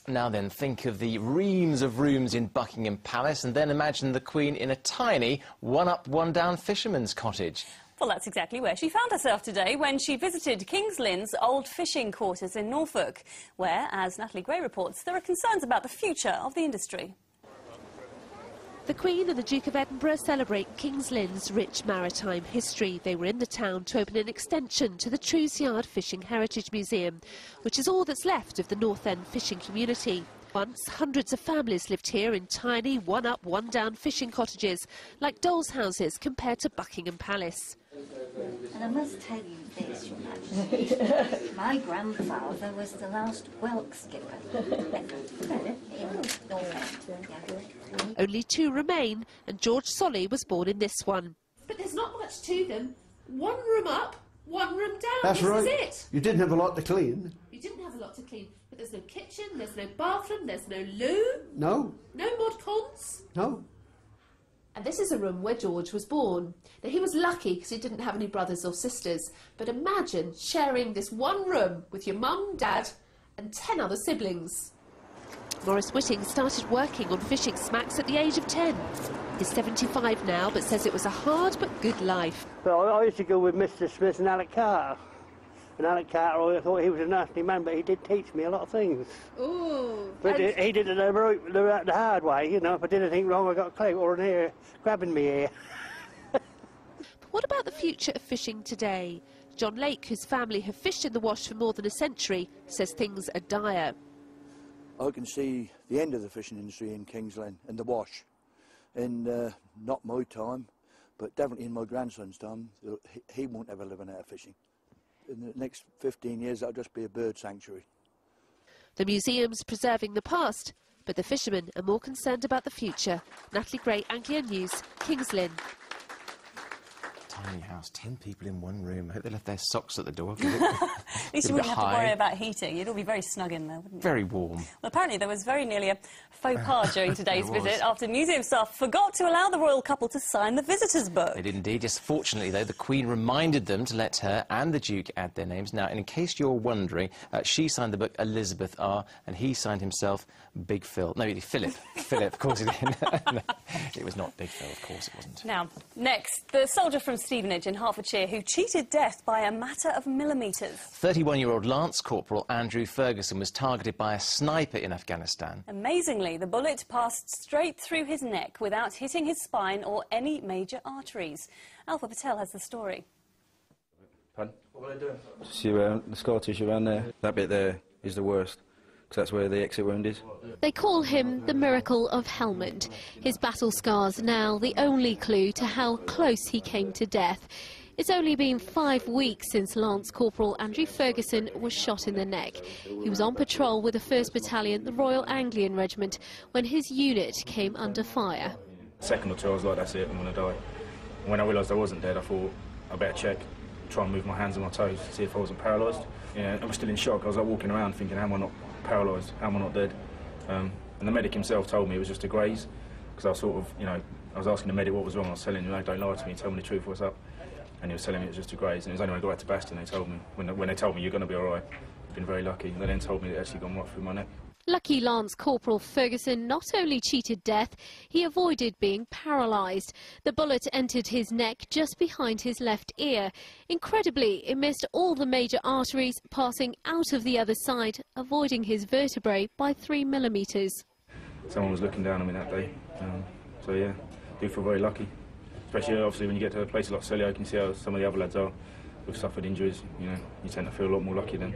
Now then, think of the reams of rooms in Buckingham Palace and then imagine the Queen in a tiny one-up, one-down fisherman's cottage. Well, that's exactly where she found herself today when she visited King's Lynn's old fishing quarters in Norfolk, where, as Natalie Gray reports, there are concerns about the future of the industry. The Queen and the Duke of Edinburgh celebrate King's Lynn's rich maritime history. They were in the town to open an extension to the Trues Yard Fishing Heritage Museum, which is all that's left of the North End fishing community. Once, hundreds of families lived here in tiny one-up, one-down fishing cottages, like dolls' houses compared to Buckingham Palace. And I must tell you this, Your Majesty. My grandfather was the last whelk skipper in North. Only two remain, and George Solly was born in this one. But there's not much to them. One room up, one room down. That's right. This is it. You didn't have a lot to clean. You didn't have a lot to clean, but there's no kitchen, there's no bathroom, there's no loo. No. No mod cons. No. And this is a room where George was born. Now, he was lucky because he didn't have any brothers or sisters. But imagine sharing this one room with your mum, dad and 10 other siblings. Maurice Whitting started working on fishing smacks at the age of 10. He's 75 now, but says it was a hard but good life. Well, I used to go with Mr. Smith and Alec Carter. And Alec Carter, I thought he was a nasty man, but he did teach me a lot of things. Ooh. But he did it the hard way, you know. If I did anything wrong, I got a clout or an ear grabbing me ear. But what about the future of fishing today? John Lake, whose family have fished in the Wash for more than a century, says things are dire. I can see the end of the fishing industry in King's Lynn and the Wash. In not my time, but definitely in my grandson's time, he won't ever live out of fishing. In the next 15 years, that'll just be a bird sanctuary. The museum's preserving the past, but the fishermen are more concerned about the future. Natalie Gray, Anglia News, King's Lynn. Tiny house, 10 people in one room. I hope they left their socks at the door. At least you wouldn't have to worry about heating. You'd all be very snug in there, wouldn't you? Very warm. Well, apparently there was very nearly a faux pas during today's visit after museum staff forgot to allow the royal couple to sign the visitors' book. They did indeed. Just fortunately, though, the Queen reminded them to let her and the Duke add their names. Now, in case you're wondering, she signed the book Elizabeth R, and he signed himself Big Phil. No, Philip. Philip, of course he did. No, it was not Big Phil, of course it wasn't. Now, next, the soldier from Stevenage in Hertfordshire who cheated death by a matter of millimetres. 31-year-old Lance Corporal Andrew Ferguson was targeted by a sniper in Afghanistan. Amazingly, the bullet passed straight through his neck without hitting his spine or any major arteries. Alpha Patel has the story. Pardon? What were they doing? See around the scar tissue around there. That bit there is the worst, because that's where the exit wound is. They call him the Miracle of Helmond. His battle scars now the only clue to how close he came to death. It's only been 5 weeks since Lance Corporal Andrew Ferguson was shot in the neck. He was on patrol with the 1st Battalion, the Royal Anglian Regiment, when his unit came under fire. A second or two I was like, that's it, I'm going to die. And when I realised I wasn't dead, I thought, I better check, try and move my hands and my toes to see if I wasn't paralysed. Yeah, I was still in shock. I was like walking around thinking, how am I not paralysed, how am I not dead? And the medic himself told me it was just a graze, because I was sort of, you know, I was asking the medic what was wrong. I was telling him, no, don't lie to me, tell me the truth, what's up? And he was telling me it was just a graze, and it was only when I got back to Bastion they told me, when they told me you're going to be all right, I've been very lucky, and they then told me it actually gone right through my neck. Lucky Lance Corporal Ferguson not only cheated death, he avoided being paralysed. The bullet entered his neck just behind his left ear. Incredibly, it missed all the major arteries, passing out of the other side, avoiding his vertebrae by 3 millimetres. Someone was looking down on me that day, so yeah, I do feel very lucky. Especially, obviously, when you get to places like Celio, you can see how some of the other lads are who've suffered injuries. You know, you tend to feel a lot more lucky then.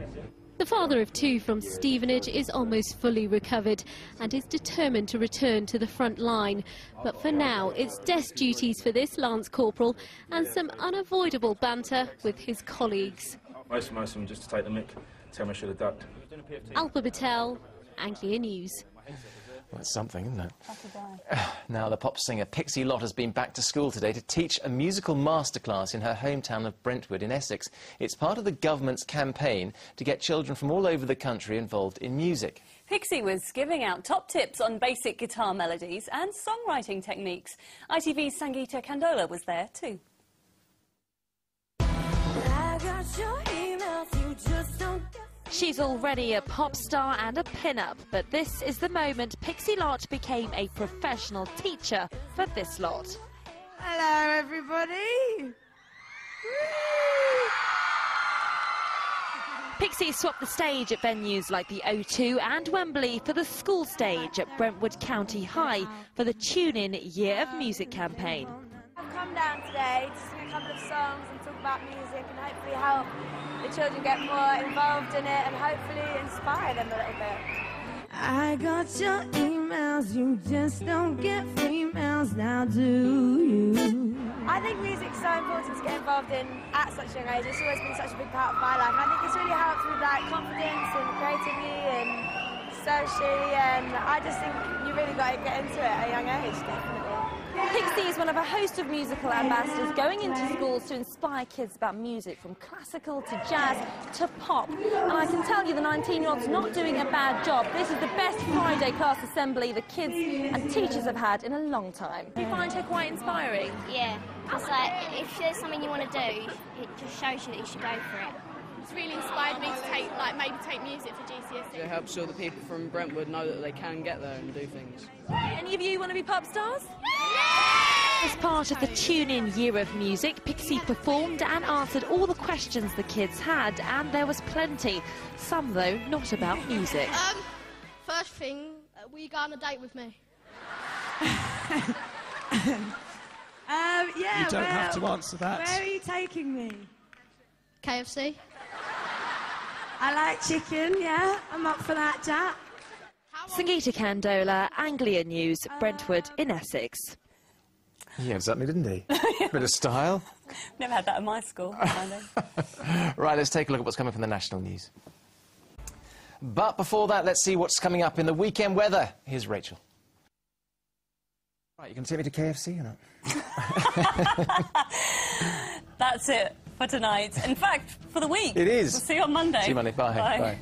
The father of 2 from Stevenage is almost fully recovered and is determined to return to the front line. But for now, it's desk duties for this Lance Corporal and some unavoidable banter with his colleagues. Most of them just to take the mick, tell me I should have ducked. Alpha Patel, Anglia News. Well, it's something, isn't it? Now, the pop singer Pixie Lott has been back to school today to teach a musical masterclass in her hometown of Brentwood in Essex. It's part of the government's campaign to get children from all over the country involved in music. Pixie was giving out top tips on basic guitar melodies and songwriting techniques. ITV's Sangeeta Kandola was there too. She's already a pop star and a pin-up, but this is the moment Pixie Lott became a professional teacher for this lot. Hello, everybody. Pixie swapped the stage at venues like the O2 and Wembley for the school stage at Brentwood County High for the Tune-In Year of Music campaign. I've come down today to sing a couple of songs and talk about music and hopefully help the children get more involved in it and hopefully inspire them a little bit. I got your emails, you just don't get free mails now, do you? I think music's so important to get involved in at such a young age. It's always been such a big part of my life. I think it's really helped with like confidence and creativity and socially, and I just think you really got to get into it at a young age, definitely. Pixie is one of a host of musical ambassadors going into schools to inspire kids about music, from classical to jazz to pop. And I can tell you the 19-year-old's not doing a bad job. This is the best Friday class assembly the kids and teachers have had in a long time. Do you find her quite inspiring? Yeah, it's like if there's something you want to do, it just shows you that you should go for it. It's really inspired me to take, maybe take music for GCSE. It helps all the people from Brentwood know that they can get there and do things. Any of you want to be pop stars? As part of the Tune-In Year of Music, Pixie performed and answered all the questions the kids had, and there was plenty. Some, though, not about music. First thing, will you go on a date with me? Yeah, you don't have to answer that. Where are you taking me? KFC. I like chicken, yeah. I'm up for that, Jack. Sangeeta Candola, Anglia News, Brentwood in Essex. He had something, didn't he? Bit of style. Never had that in my school. Right, let's take a look at what's coming from the national news. But before that, let's see what's coming up in the weekend weather. Here's Rachel. Right, you can take me to KFC or not? That's it for tonight. In fact, for the week. It is. We'll see you on Monday. See you Monday. Bye. Bye. Bye.